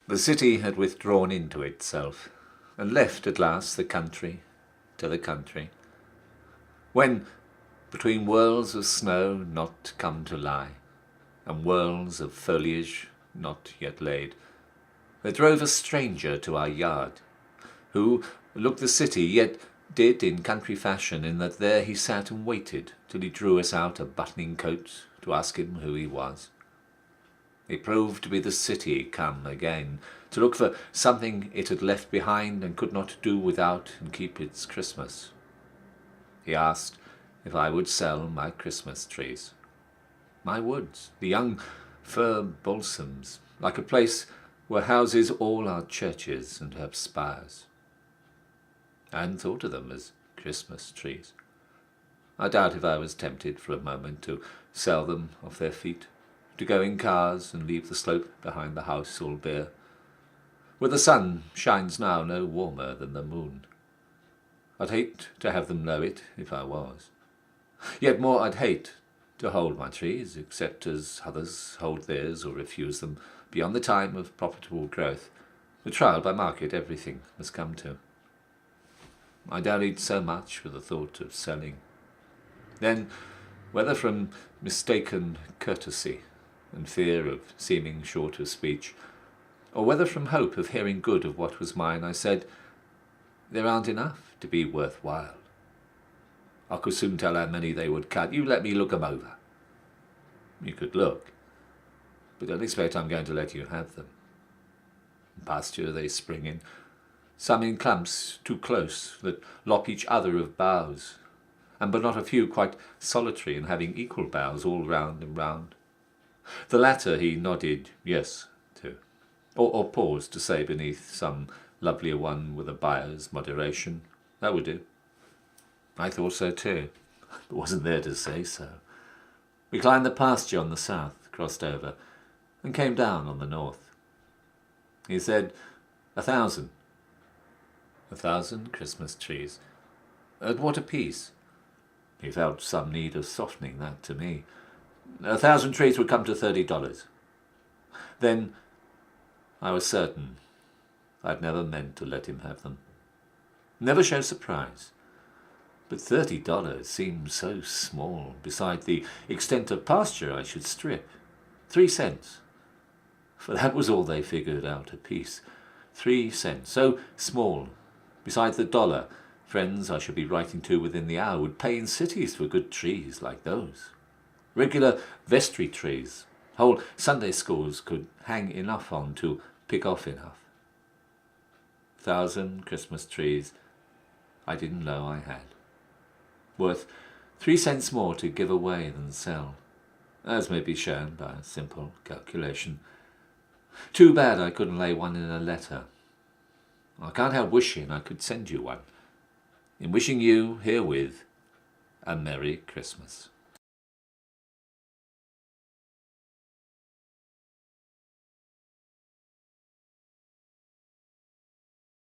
The city had withdrawn into itself, and left at last the country to the country. When, between whirls of snow not come to lie, and whirls of foliage not yet laid, there drove a stranger to our yard, who looked the city, yet did in country fashion, in that there he sat and waited till he drew us out a buttoning coat to ask him who he was. It proved to be the city come again, to look for something it had left behind and could not do without and keep its Christmas. He asked if I would sell my Christmas trees. My woods, the young fir balsams, like a place where houses all our churches and have spires. I hadn't thought of them as Christmas trees. I doubt if I was tempted for a moment to sell them off their feet, to go in cars and leave the slope behind the house all bare, where the sun shines now no warmer than the moon. I'd hate to have them know it if I was. Yet more I'd hate to hold my trees, except as others hold theirs or refuse them, beyond the time of profitable growth, the trial by market everything must come to. I dallied so much with the thought of selling. Then, whether from mistaken courtesy and fear of seeming short of speech, or whether from hope of hearing good of what was mine, I said, "There aren't enough to be worth while. I could soon tell how many they would cut. You let me look 'em over." "You could look, but don't expect I'm going to let you have them. In pasture they spring in, some in clumps too close that lop each other of boughs, and but not a few quite solitary and having equal boughs all round and round. The latter he nodded yes to, or paused to say beneath some lovelier one with a buyer's moderation, "That would do." I thought so too, but wasn't there to say so. We climbed the pasture on the south, crossed over, and came down on the north. He said, 1,000. 1,000 Christmas trees. At what a piece? He felt some need of softening that to me. 1,000 trees would come to $30. Then I was certain I'd never meant to let him have them. Never show surprise. But $30 seemed so small beside the extent of pasture I should strip. 3 cents. For that was all they figured out apiece. 3 cents. So small. Besides the dollar friends I should be writing to within the hour would pay in cities for good trees like those. Regular vestry trees. Whole Sunday schools could hang enough on to pick off enough. 1,000 Christmas trees I didn't know I had. Worth 3 cents more to give away than sell, as may be shown by a simple calculation. Too bad I couldn't lay one in a letter. I can't help wishing I could send you one. In wishing you herewith a Merry Christmas.